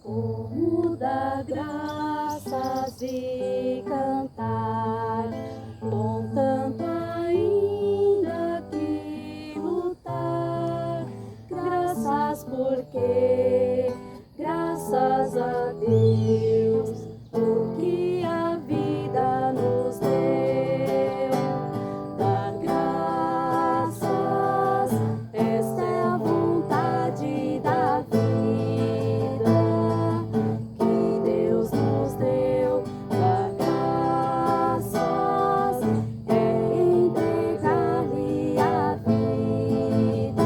Como dar graças e cantar, com tanto ainda que lutar. Graças porque, graças a Deus, porque a vida nos deu. Dar graças, esta é a vontade da vida que Deus nos deu. Dar graças é entregar-lhe a vida,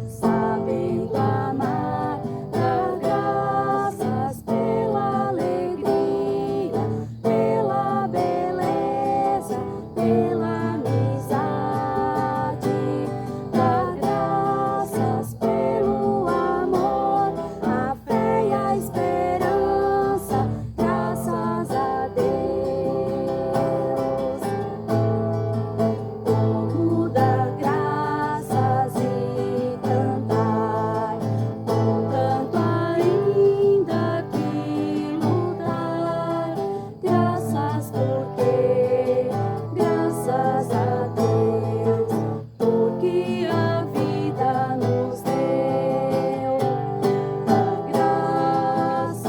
sabendo amar. Dar graças pela alegria, pela beleza, pela amizade. Dar graças pelo amor, a fé e a esperança. Graças a Deus. Como dar graças e cantar, com tanto ainda que lutar. Graças porque, graças a Deus, porque a vida nos deu. Dar graças,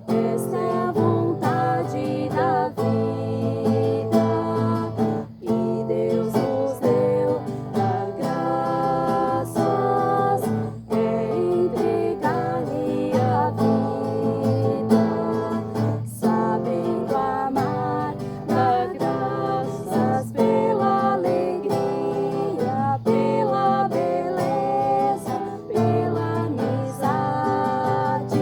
esta é a vontade da vida que Deus nos deu. Dar graças é entregar-lhe a vida, sabendo amar. Dar graças pela alegria, pela beleza, pela amizade.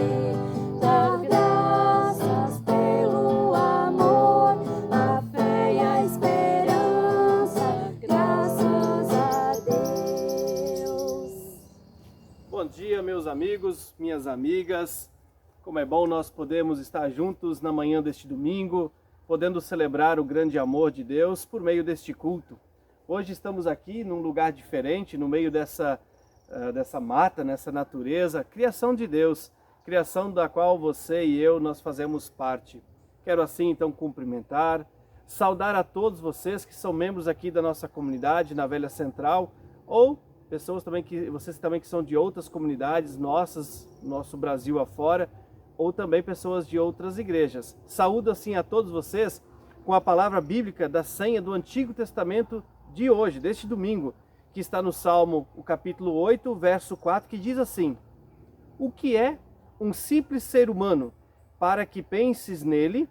Dar graças pelo amor, a fé e a esperança. Graças a Deus. Bom dia, meus amigos, minhas amigas. Como é bom nós podemos estar juntos na manhã deste domingo, podendo celebrar o grande amor de Deus por meio deste culto. Hoje estamos aqui num lugar diferente, no meio dessa mata, nessa natureza, criação de Deus, criação da qual você e eu nós fazemos parte. Quero assim então cumprimentar, saudar a todos vocês que são membros aqui da nossa comunidade na Velha Central, ou pessoas também vocês também que são de outras comunidades nossas, nosso Brasil afora, ou também pessoas de outras igrejas. Saúdo assim a todos vocês com a palavra bíblica da senha do Antigo Testamento de hoje, deste domingo, que está no Salmo, o capítulo 8, verso 4, que diz assim: o que é um simples ser humano para que penses nele?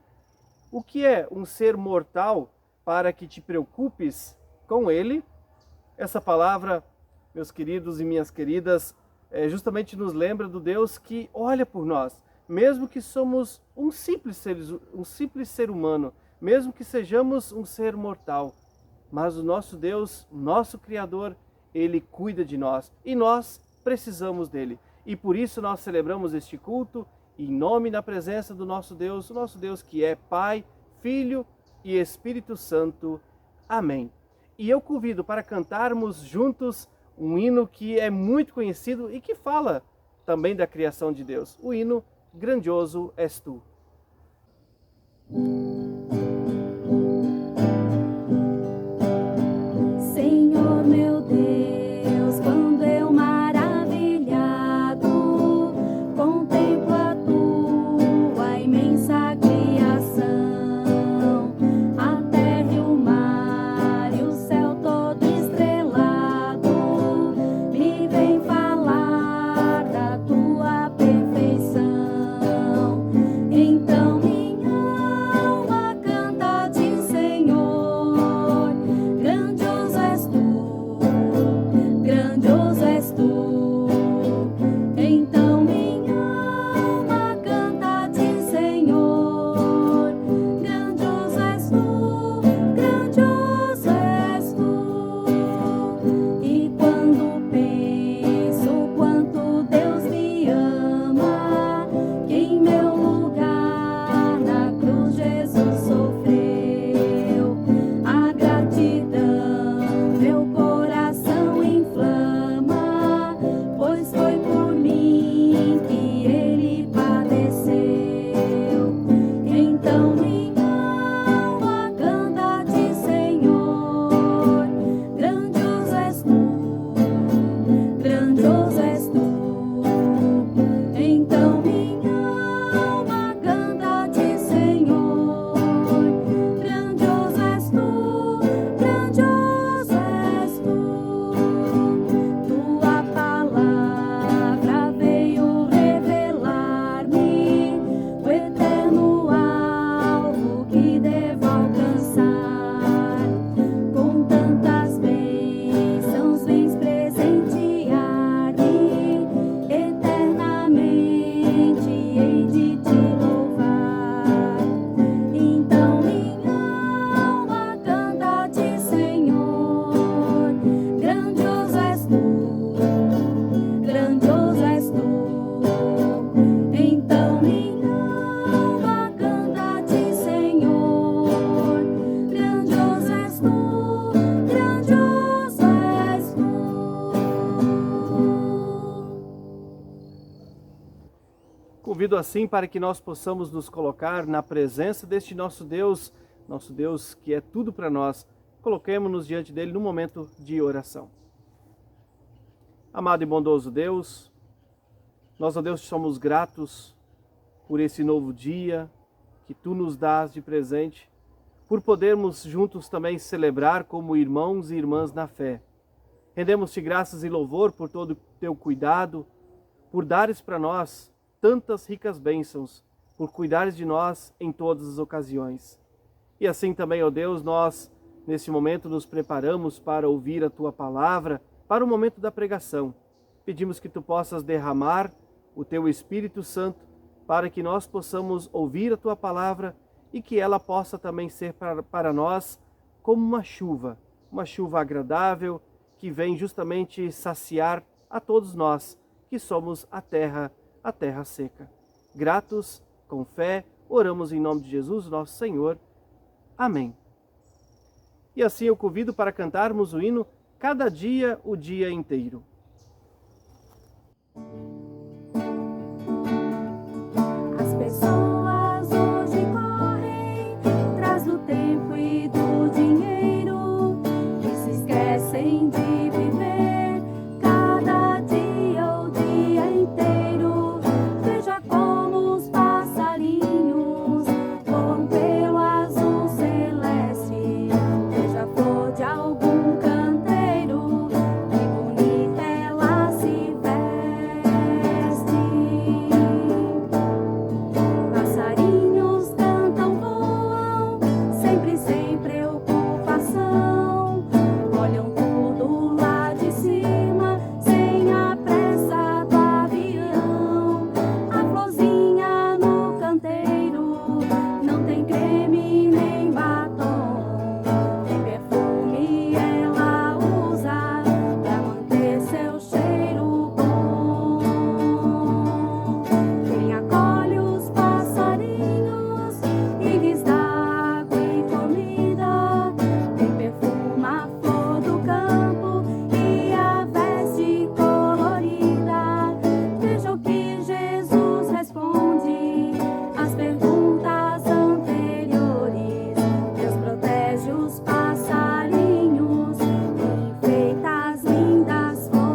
O que é um ser mortal para que te preocupes com ele? Essa palavra, meus queridos e minhas queridas, justamente nos lembra do Deus que olha por nós, mesmo que somos um simples ser humano, mesmo que sejamos um ser mortal. Mas o nosso Deus, nosso Criador, Ele cuida de nós e nós precisamos dele. E por isso nós celebramos este culto em nome e na presença do nosso Deus, o nosso Deus que é Pai, Filho e Espírito Santo. Amém. E eu convido para cantarmos juntos um hino que é muito conhecido e que fala também da criação de Deus. O hino Grandioso És Tu. Senhor meu Deus, quando eu maravilhado contemplo a tua imensa criação, a terra e o mar e o céu todo estrelado, me vem falar da tua perfeição. Então minha alma convido assim para que nós possamos nos colocar na presença deste nosso Deus que é tudo para nós. Coloquemo-nos diante dele no momento de oração. Amado e bondoso Deus, nós, ó Deus, te somos gratos por esse novo dia que tu nos dás de presente, por podermos juntos também celebrar como irmãos e irmãs na fé. Rendemos-te graças e louvor por todo o teu cuidado, por dares para nós tantas ricas bênçãos, por cuidares de nós em todas as ocasiões. E assim também, ó Deus, nós nesse momento nos preparamos para ouvir a tua palavra, para o momento da pregação. Pedimos que tu possas derramar o teu Espírito Santo para que nós possamos ouvir a tua palavra e que ela possa também ser para nós como uma chuva agradável que vem justamente saciar a todos nós que somos a terra seca. Gratos, com fé, oramos em nome de Jesus, nosso Senhor. Amém. E assim eu convido para cantarmos o hino Cada Dia, o Dia Inteiro. As pessoas hoje correm atrás do tempo e do dinheiro e se esquecem de viver cada dia o dia inteiro. Veja como os passarinhos voam pelo azul celeste. Veja a flor de algum canteiro, que bonita ela se veste. Passarinhos cantam, voam, sempre sem preocupação. Olham tudo lá de cima, sem a pressa do avião. A florzinha no canteiro não tem creme nem batom. Nem perfume ela usa pra manter seu cheiro bom. Quem acolhe os passarinhos e lhes dá água e comida, quem perfuma a flor do campo e a veste colorida. Veja o que Jesus responde às perguntas anteriores. Deus protege os passarinhos e enfeita as lindas flores.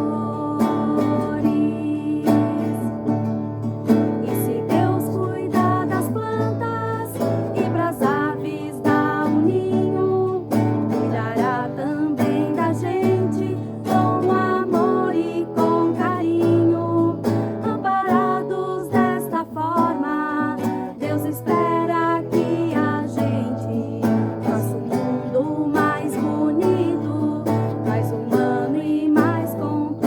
E se Deus cuida das plantas e pras aves dá um ninho, cuidará também da gente com amor e com carinho. Amparados desta forma, Deus espera que a gente faça o mundo mais bonito, mais humano e mais contente.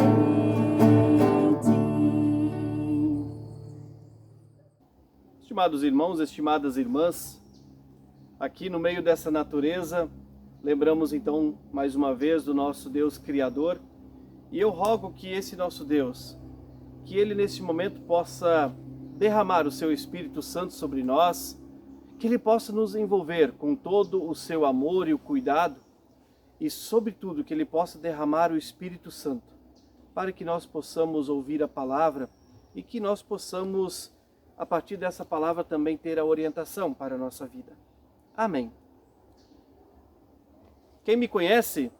Estimados irmãos, estimadas irmãs, aqui no meio dessa natureza, lembramos então mais uma vez do nosso Deus Criador, e eu rogo que esse nosso Deus, que Ele nesse momento possa derramar o seu Espírito Santo sobre nós, que Ele possa nos envolver com todo o seu amor e o cuidado, e sobretudo que Ele possa derramar o Espírito Santo, para que nós possamos ouvir a palavra e que nós possamos, a partir dessa palavra, também ter a orientação para a nossa vida. Amém. Quem me conhece,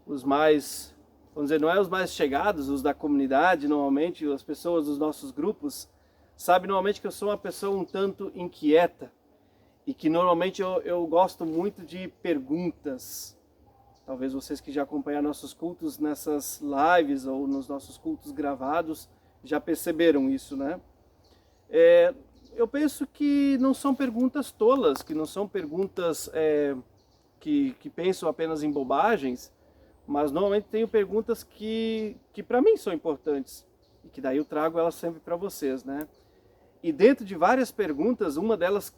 os mais, vamos dizer, não é os mais chegados, os da comunidade, normalmente, as pessoas dos nossos grupos, sabe normalmente que eu sou uma pessoa um tanto inquieta e que normalmente eu gosto muito de perguntas. Talvez vocês que já acompanham nossos cultos nessas lives ou nos nossos cultos gravados já perceberam isso, né? Eu penso que não são perguntas tolas, que não são perguntas que pensam apenas em bobagens, mas normalmente tenho perguntas que para mim são importantes e que daí eu trago elas sempre para vocês, né? E dentro de várias perguntas, uma delas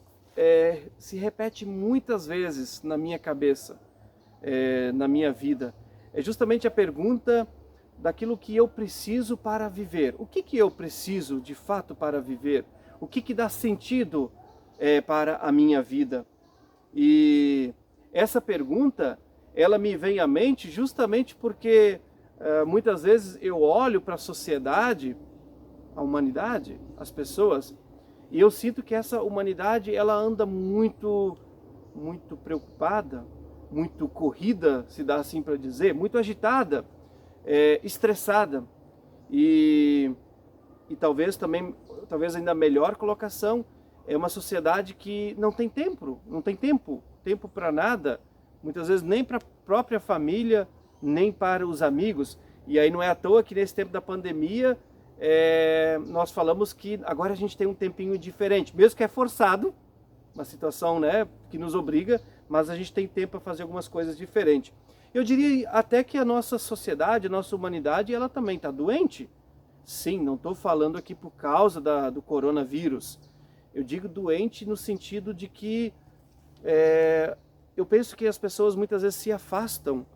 se repete muitas vezes na minha cabeça, na minha vida. É justamente a pergunta daquilo que eu preciso para viver. O que eu preciso de fato para viver? O que dá sentido para a minha vida? E essa pergunta, ela me vem à mente justamente porque muitas vezes eu olho para a sociedade, a humanidade, as pessoas, E eu sinto que essa humanidade, ela anda muito preocupada, muito corrida, se dá assim para dizer, muito agitada, estressada. E talvez ainda a melhor colocação, é uma sociedade que não tem tempo para nada, muitas vezes nem para a própria família, nem para os amigos. E aí não é à toa que nesse tempo da pandemia, nós falamos que agora a gente tem um tempinho diferente, mesmo que é forçado, uma situação, né, que nos obriga, mas a gente tem tempo para fazer algumas coisas diferentes. Eu diria até que a nossa sociedade, a nossa humanidade, ela também está doente. Sim, não estou falando aqui por causa do coronavírus. Eu digo doente no sentido de que eu penso que as pessoas muitas vezes se afastam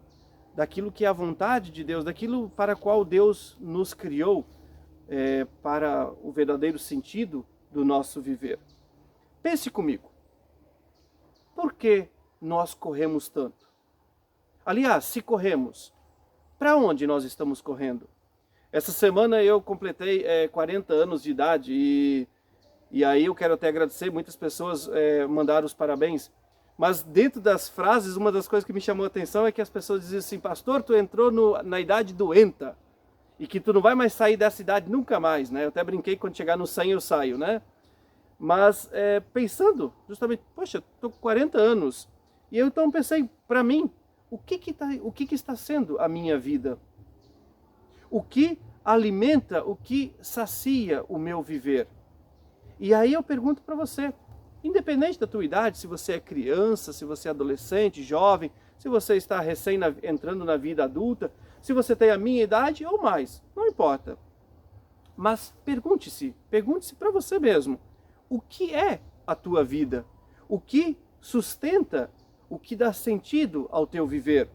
daquilo que é a vontade de Deus, daquilo para qual Deus nos criou, para o verdadeiro sentido do nosso viver. Pense comigo, por que nós corremos tanto? Aliás, se corremos, para onde nós estamos correndo? Essa semana eu completei 40 anos de idade e aí eu quero até agradecer, muitas pessoas mandaram os parabéns, mas dentro das frases, uma das coisas que me chamou a atenção é que as pessoas diziam assim: pastor, tu entrou na idade doenta e que tu não vai mais sair dessa idade nunca mais, né? Eu até brinquei, quando chegar no 100 eu saio, né? Mas pensando justamente, poxa, estou com 40 anos, e eu então pensei, para mim, o que está sendo a minha vida? O que alimenta, o que sacia o meu viver? E aí eu pergunto para você, independente da tua idade, se você é criança, se você é adolescente, jovem, se você está entrando na vida adulta, se você tem a minha idade ou mais, não importa. Mas pergunte-se para você mesmo, o que é a tua vida? O que sustenta, o que dá sentido ao teu viver?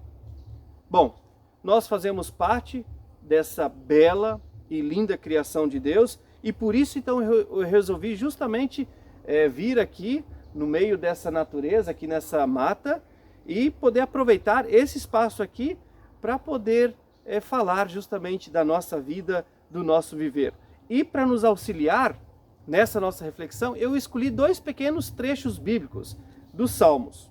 Bom, nós fazemos parte dessa bela e linda criação de Deus, e por isso então eu resolvi justamente vir aqui no meio dessa natureza, aqui nessa mata, e poder aproveitar esse espaço aqui para poder falar justamente da nossa vida, do nosso viver. E para nos auxiliar nessa nossa reflexão, eu escolhi 2 pequenos trechos bíblicos dos Salmos.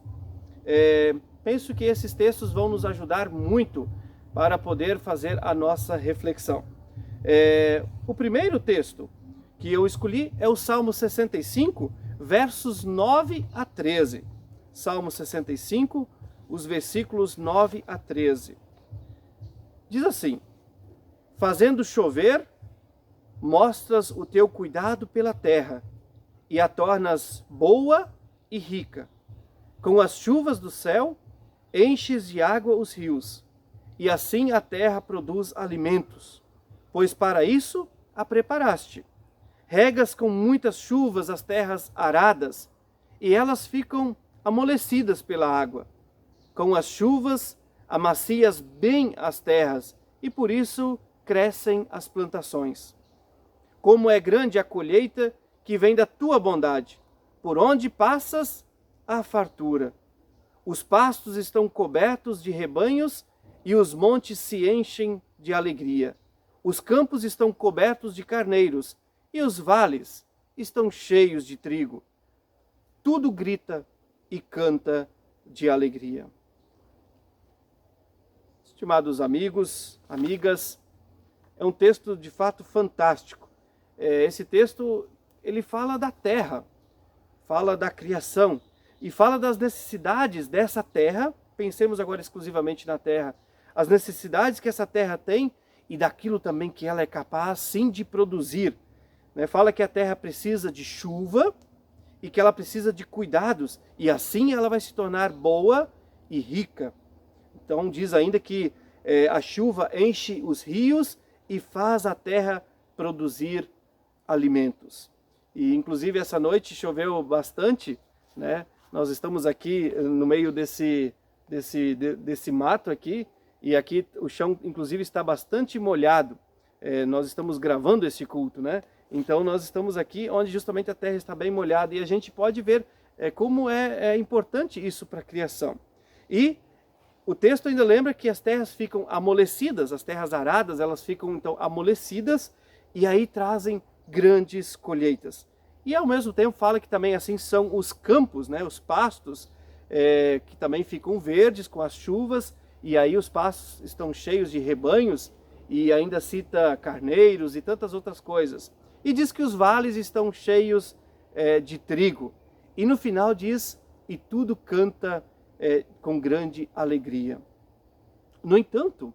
Penso que esses textos vão nos ajudar muito para poder fazer a nossa reflexão. O primeiro texto que eu escolhi é o Salmo 65, versos 9 a 13. Salmo 65, os versículos 9 a 13. Diz assim: fazendo chover, mostras o teu cuidado pela terra, e a tornas boa e rica. Com as chuvas do céu, enches de água os rios, e assim a terra produz alimentos, pois para isso a preparaste. Regas com muitas chuvas as terras aradas, e elas ficam amolecidas pela água. Com as chuvas amacias bem as terras, e por isso crescem as plantações. Como é grande a colheita que vem da tua bondade, por onde passas a fartura. Os pastos estão cobertos de rebanhos, e os montes se enchem de alegria. Os campos estão cobertos de carneiros, e os vales estão cheios de trigo. Tudo grita e canta de alegria. Estimados amigos, amigas, é um texto de fato fantástico. Esse texto, ele fala da terra, fala da criação e fala das necessidades dessa terra. Pensemos agora exclusivamente na terra, as necessidades que essa terra tem e daquilo também que ela é capaz sim de produzir. Fala que a terra precisa de chuva e que ela precisa de cuidados, e assim ela vai se tornar boa e rica. Então diz ainda que a chuva enche os rios e faz a terra produzir alimentos. E inclusive essa noite choveu bastante, né? Nós estamos aqui no meio desse mato aqui, e aqui o chão inclusive está bastante molhado. Nós estamos gravando esse culto, né? Então nós estamos aqui onde justamente a terra está bem molhada, e a gente pode ver como é importante isso para a criação. E o texto ainda lembra que as terras ficam amolecidas, as terras aradas, elas ficam então amolecidas, e aí trazem grandes colheitas. E ao mesmo tempo fala que também assim são os campos, né, os pastos, que também ficam verdes com as chuvas, e aí os pastos estão cheios de rebanhos, e ainda cita carneiros e tantas outras coisas. E diz que os vales estão cheios de trigo. E no final diz, e tudo canta com grande alegria. No entanto,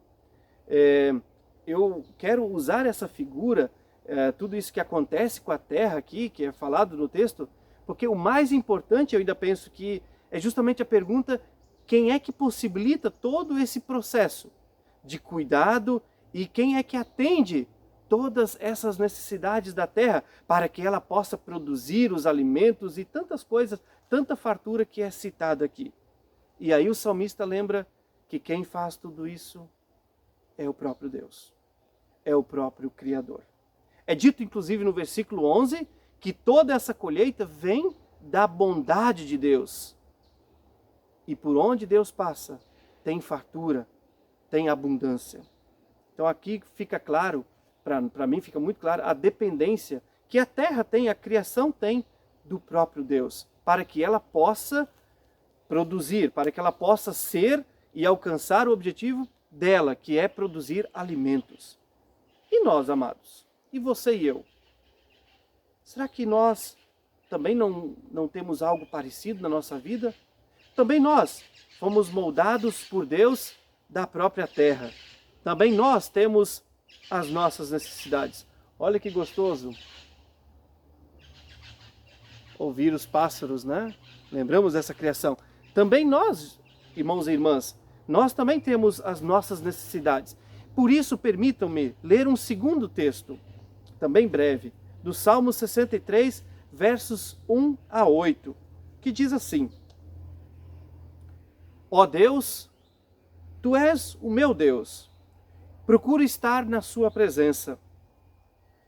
eu quero usar essa figura, tudo isso que acontece com a terra aqui, que é falado no texto, porque o mais importante, eu ainda penso que é justamente a pergunta: quem é que possibilita todo esse processo de cuidado e quem é que atende todas essas necessidades da terra para que ela possa produzir os alimentos e tantas coisas, tanta fartura que é citada aqui. E aí o salmista lembra que quem faz tudo isso é o próprio Deus, é o próprio Criador. É dito inclusive no versículo 11 que toda essa colheita vem da bondade de Deus. E por onde Deus passa, tem fartura, tem abundância. Então aqui fica claro, para mim fica muito claro, a dependência que a terra tem, a criação tem do próprio Deus, para que ela possa produzir, para que ela possa ser e alcançar o objetivo dela, que é produzir alimentos. E nós, amados? E você e eu? Será que nós também não temos algo parecido na nossa vida? Também nós fomos moldados por Deus da própria terra. Também nós temos as nossas necessidades. Olha que gostoso ouvir os pássaros, né? Lembramos dessa criação. Também nós, irmãos e irmãs, nós também temos as nossas necessidades. Por isso, permitam-me ler um segundo texto, também breve, do Salmo 63, versos 1 a 8, que diz assim: Ó Deus, Tu és o meu Deus, procuro estar na sua presença.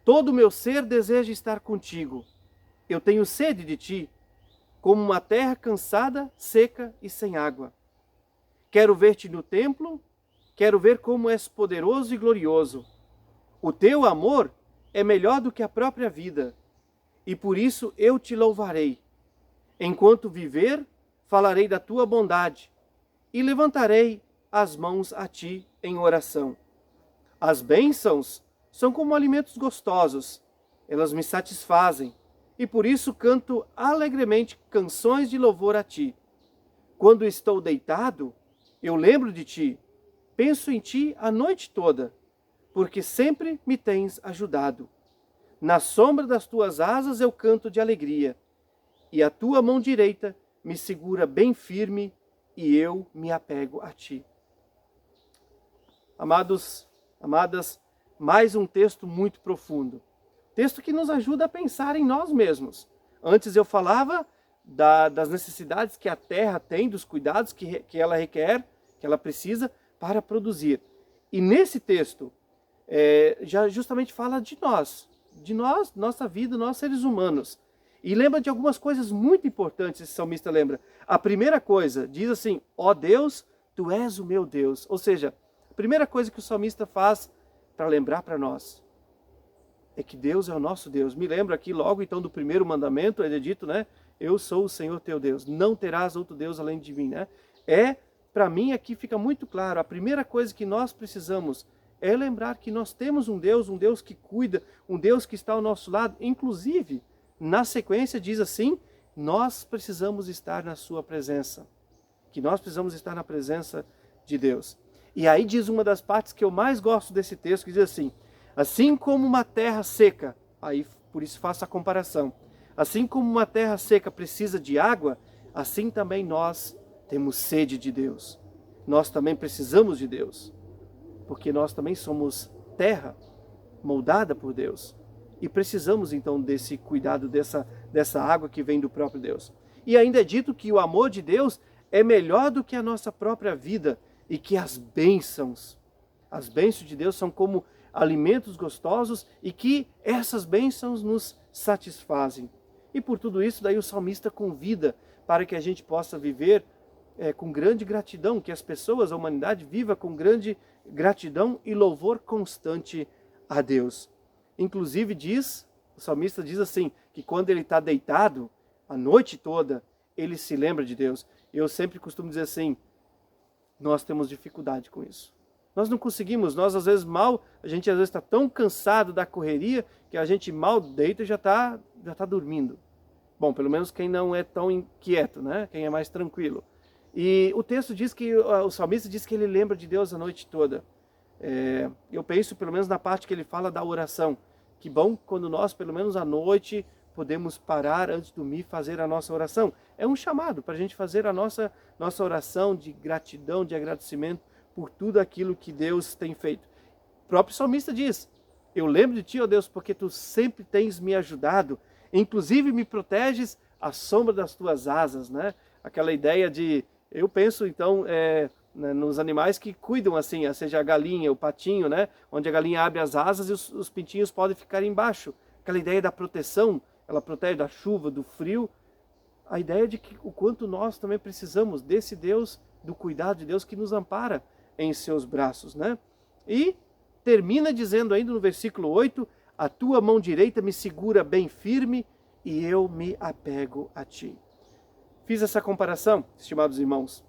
Todo o meu ser deseja estar contigo. Eu tenho sede de ti, como uma terra cansada, seca e sem água. Quero ver-te no templo, quero ver como és poderoso e glorioso. O teu amor é melhor do que a própria vida, e por isso eu te louvarei. Enquanto viver, falarei da tua bondade, e levantarei as mãos a ti em oração. As bênçãos são como alimentos gostosos, elas me satisfazem, e por isso canto alegremente canções de louvor a ti. Quando estou deitado, eu lembro de ti, penso em ti a noite toda, porque sempre me tens ajudado. Na sombra das tuas asas eu canto de alegria, e a tua mão direita me segura bem firme, e eu me apego a ti. Amados, amadas, mais um texto muito profundo. Texto que nos ajuda a pensar em nós mesmos. Antes eu falava das necessidades que a terra tem, dos cuidados que ela requer, que ela precisa para produzir. E nesse texto, já justamente fala de nós, nossa vida, nós seres humanos. E lembra de algumas coisas muito importantes, esse salmista lembra. A primeira coisa, diz assim: ó Deus, Tu és o meu Deus. Ou seja, a primeira coisa que o salmista faz para lembrar para nós é que Deus é o nosso Deus. Me lembro aqui logo então do primeiro mandamento, ele é dito, né? Eu sou o Senhor teu Deus, não terás outro Deus além de mim, né? Para mim aqui fica muito claro, a primeira coisa que nós precisamos é lembrar que nós temos um Deus que cuida, um Deus que está ao nosso lado. Inclusive, na sequência diz assim, nós precisamos estar na sua presença, que nós precisamos estar na presença de Deus. E aí diz uma das partes que eu mais gosto desse texto, que diz assim como uma terra seca, aí por isso faço a comparação, assim como uma terra seca precisa de água, assim também nós temos sede de Deus. Nós também precisamos de Deus, porque nós também somos terra moldada por Deus. E precisamos então desse cuidado, dessa água que vem do próprio Deus. E ainda é dito que o amor de Deus é melhor do que a nossa própria vida, e que as bênçãos de Deus são como alimentos gostosos, e que essas bênçãos nos satisfazem. E por tudo isso, daí o salmista convida para que a gente possa viver com grande gratidão, que as pessoas, a humanidade, viva com grande gratidão e louvor constante a Deus. Inclusive o salmista diz assim, que quando ele está deitado, a noite toda, ele se lembra de Deus. Eu sempre costumo dizer assim, nós temos dificuldade com isso. Nós não conseguimos, a gente às vezes está tão cansado da correria que a gente mal deita e já tá dormindo. Bom, pelo menos quem não é tão inquieto, né? Quem é mais tranquilo. E o texto diz que, o salmista diz que ele lembra de Deus a noite toda. Eu penso pelo menos na parte que ele fala da oração. Que bom quando nós, pelo menos à noite, podemos parar antes de dormir e fazer a nossa oração. É um chamado para a gente fazer a nossa oração de gratidão, de agradecimento por tudo aquilo que Deus tem feito. O próprio salmista diz, eu lembro de ti, ó Deus, porque tu sempre tens me ajudado, inclusive me proteges à sombra das tuas asas, né? Aquela ideia de, eu penso então nos animais que cuidam assim, seja a galinha, o patinho, né? Onde a galinha abre as asas e os pintinhos podem ficar embaixo. Aquela ideia da proteção, ela protege da chuva, do frio. A ideia de que o quanto nós também precisamos desse Deus, do cuidado de Deus que nos ampara em seus braços, né? E termina dizendo ainda no versículo 8, a tua mão direita me segura bem firme e eu me apego a ti. Fiz essa comparação, estimados irmãos,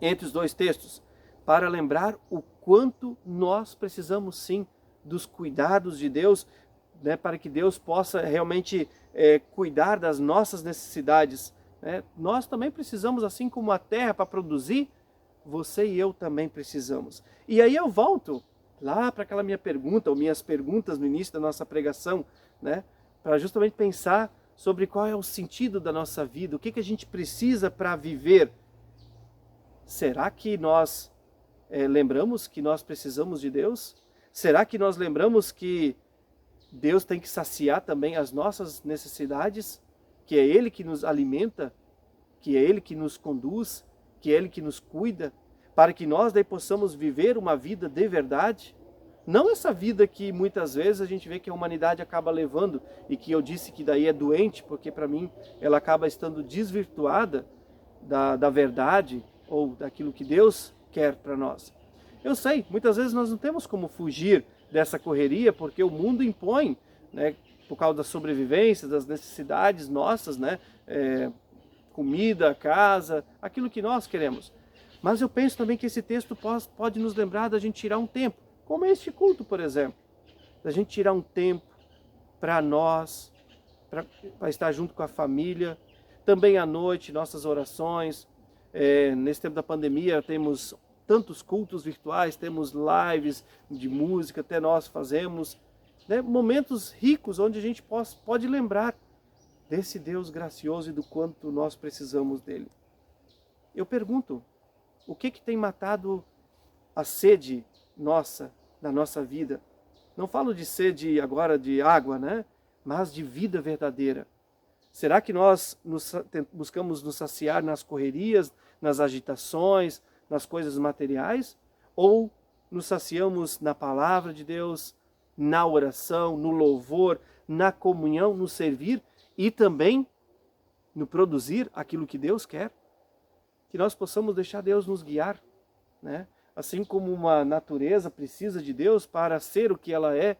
entre os dois textos, para lembrar o quanto nós precisamos sim dos cuidados de Deus, né, para que Deus possa realmente cuidar das nossas necessidades. Né? Nós também precisamos, assim como a terra para produzir, você e eu também precisamos. E aí eu volto lá para aquela minha pergunta, ou minhas perguntas no início da nossa pregação, né, para justamente pensar sobre qual é o sentido da nossa vida, o que a gente precisa para viver. Será que nós lembramos que nós precisamos de Deus? Será que nós lembramos que Deus tem que saciar também as nossas necessidades? Que é Ele que nos alimenta? Que é Ele que nos conduz? Que é Ele que nos cuida? Para que nós daí possamos viver uma vida de verdade? Não essa vida que muitas vezes a gente vê que a humanidade acaba levando e que eu disse que daí é doente, porque para mim ela acaba estando desvirtuada da verdade ou daquilo que Deus quer para nós. Eu sei, muitas vezes nós não temos como fugir dessa correria, porque o mundo impõe, né, por causa da sobrevivência, das necessidades nossas, né, comida, casa, aquilo que nós queremos. Mas eu penso também que esse texto pode nos lembrar da gente tirar um tempo, como este culto, por exemplo, da gente tirar um tempo para nós, para estar junto com a família, também à noite, nossas orações. Nesse tempo da pandemia temos tantos cultos virtuais, temos lives de música, até nós fazemos, né, momentos ricos onde a gente pode lembrar desse Deus gracioso e do quanto nós precisamos dele. Eu pergunto, o que tem matado a sede nossa, da nossa vida? Não falo de sede agora de água, né, mas de vida verdadeira. Será que nós buscamos nos saciar nas correrias, nas agitações, nas coisas materiais? Ou nos saciamos na palavra de Deus, na oração, no louvor, na comunhão, no servir e também no produzir aquilo que Deus quer? Que nós possamos deixar Deus nos guiar, né? Assim como uma natureza precisa de Deus para ser o que ela é,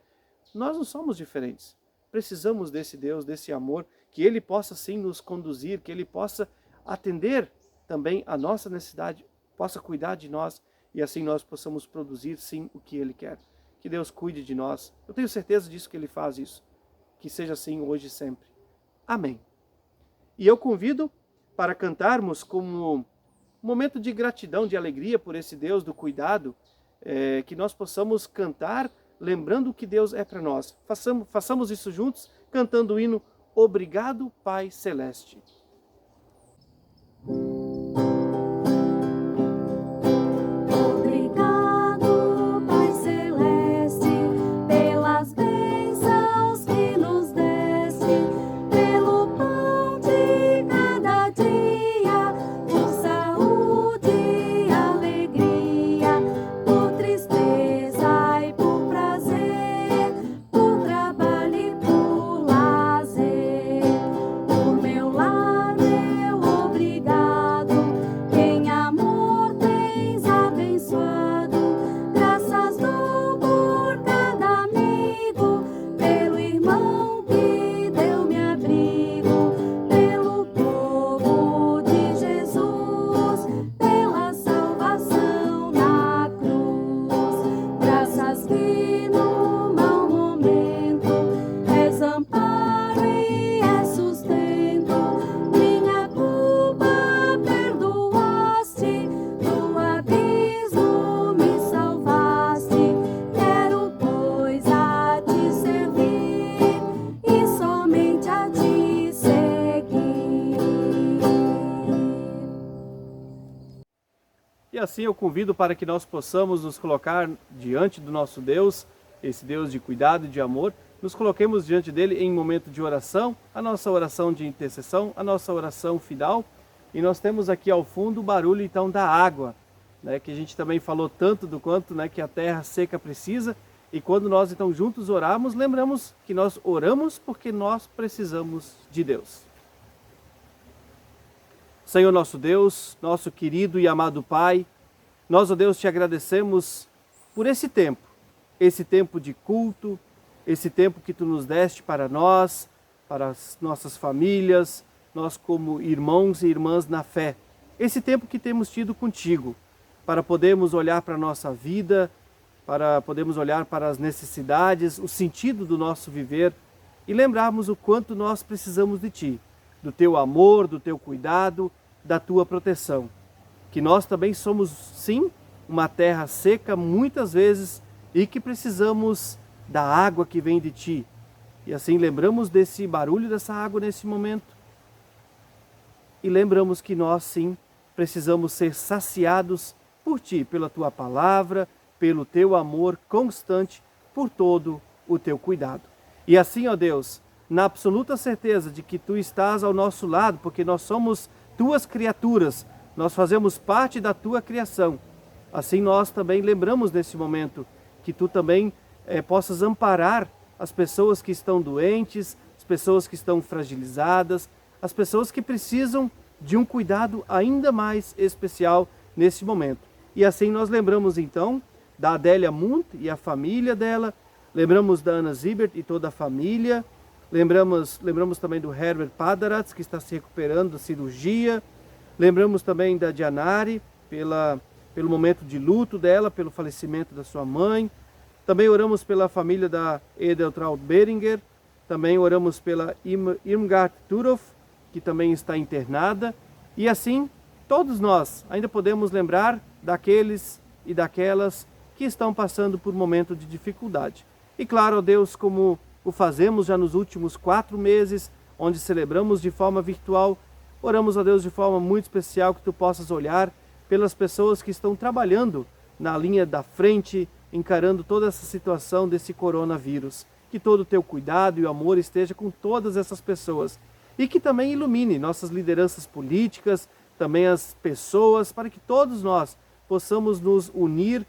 nós não somos diferentes. Precisamos desse Deus, desse amor, que Ele possa sim nos conduzir, que Ele possa atender também a nossa necessidade, possa cuidar de nós e assim nós possamos produzir sim o que Ele quer. Que Deus cuide de nós. Eu tenho certeza disso que Ele faz isso. Que seja assim hoje e sempre. Amém. E eu convido para cantarmos como um momento de gratidão, de alegria por esse Deus do cuidado, que nós possamos cantar lembrando o que Deus é para nós. Façamos isso juntos, cantando o hino Obrigado, Pai Celeste. Por meu lar. assim eu convido para que nós possamos nos colocar diante do nosso Deus, esse Deus de cuidado e de amor, nos coloquemos diante dele em momento de oração, a nossa oração de intercessão, a nossa oração final. E nós temos aqui ao fundo o barulho então da água, né, que a gente também falou tanto do quanto, né, que a terra seca precisa. E quando nós então juntos oramos, lembramos que nós oramos porque nós precisamos de Deus. Senhor nosso Deus, nosso querido e amado Pai, nós, ó Deus, te agradecemos por esse tempo de culto, esse tempo que tu nos deste para nós, para as nossas famílias, nós como irmãos e irmãs na fé. Esse tempo que temos tido contigo, para podermos olhar para a nossa vida, para podermos olhar para as necessidades, o sentido do nosso viver e lembrarmos o quanto nós precisamos de Ti, do Teu amor, do Teu cuidado, da Tua proteção. Que nós também somos, sim, uma terra seca muitas vezes e que precisamos da água que vem de Ti. E assim lembramos desse barulho dessa água nesse momento. E lembramos que nós, sim, precisamos ser saciados por Ti, pela Tua palavra, pelo Teu amor constante, por todo o Teu cuidado. E assim, ó Deus, na absoluta certeza de que Tu estás ao nosso lado, porque nós somos Tuas criaturas, nós fazemos parte da Tua criação. Assim nós também lembramos nesse momento que Tu também possas amparar as pessoas que estão doentes, as pessoas que estão fragilizadas, as pessoas que precisam de um cuidado ainda mais especial nesse momento. E assim nós lembramos então da Adélia Munt e a família dela, lembramos da Ana Zibert e toda a família, lembramos também do Herbert Padaratz, que está se recuperando da cirurgia, lembramos também da Dianari, pelo momento de luto dela, pelo falecimento da sua mãe. Também oramos pela família da Edeltraud Beringer, também oramos pela Irmgard Turov, que também está internada. E assim, todos nós ainda podemos lembrar daqueles e daquelas que estão passando por um momento de dificuldade. E claro, ó Deus, como o fazemos já nos últimos 4 meses, onde celebramos de forma virtual, oramos, ó Deus, de forma muito especial que Tu possas olhar pelas pessoas que estão trabalhando na linha da frente, encarando toda essa situação desse coronavírus. Que todo o Teu cuidado e o amor esteja com todas essas pessoas. E que também ilumine nossas lideranças políticas, também as pessoas, para que todos nós possamos nos unir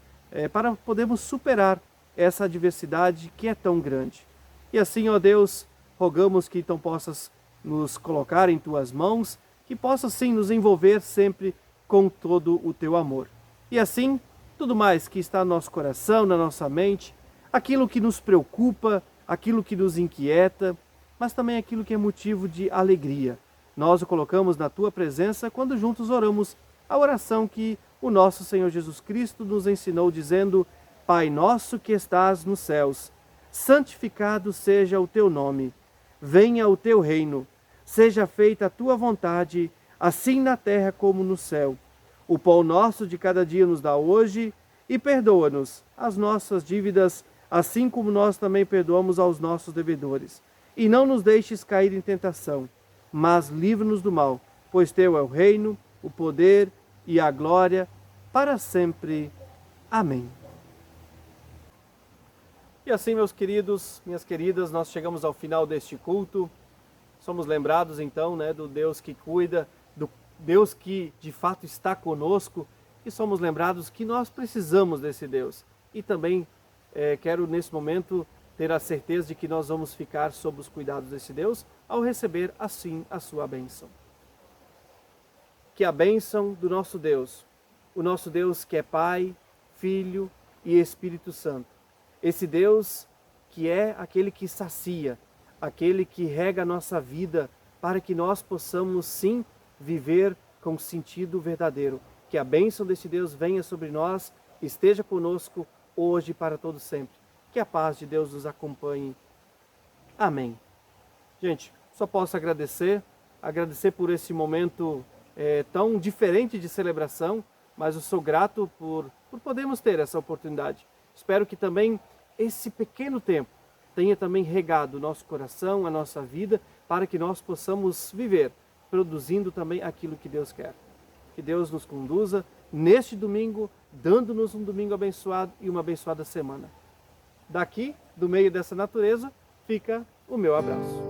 para podermos superar essa adversidade que é tão grande. E assim, ó Deus, rogamos que então possas nos colocar em Tuas mãos, que possas sim nos envolver sempre com todo o Teu amor. E assim, tudo mais que está no nosso coração, na nossa mente, aquilo que nos preocupa, aquilo que nos inquieta, mas também aquilo que é motivo de alegria. Nós o colocamos na Tua presença quando juntos oramos a oração que o nosso Senhor Jesus Cristo nos ensinou, dizendo: Pai nosso que estás nos céus, santificado seja o Teu nome, venha o Teu reino, seja feita a Tua vontade, assim na terra como no céu. O pão nosso de cada dia nos dá hoje, e perdoa-nos as nossas dívidas, assim como nós também perdoamos aos nossos devedores. E não nos deixes cair em tentação, mas livra-nos do mal, pois Teu é o reino, o poder e a glória, para sempre. Amém. E assim, meus queridos, minhas queridas, nós chegamos ao final deste culto. Somos lembrados então, do Deus que cuida, do Deus que de fato está conosco, e somos lembrados que nós precisamos desse Deus. E também quero nesse momento ter a certeza de que nós vamos ficar sob os cuidados desse Deus ao receber assim a sua bênção. Que a bênção do nosso Deus, o nosso Deus que é Pai, Filho e Espírito Santo, esse Deus que é aquele que sacia, aquele que rega a nossa vida para que nós possamos sim viver com sentido verdadeiro. Que a bênção desse Deus venha sobre nós, esteja conosco hoje e para todo sempre. Que a paz de Deus nos acompanhe. Amém. Gente, só posso agradecer por esse momento tão diferente de celebração, mas eu sou grato por podermos ter essa oportunidade. Espero que também esse pequeno tempo tenha também regado o nosso coração, a nossa vida, para que nós possamos viver, produzindo também aquilo que Deus quer. Que Deus nos conduza neste domingo, dando-nos um domingo abençoado e uma abençoada semana. Daqui, do meio dessa natureza, fica o meu abraço.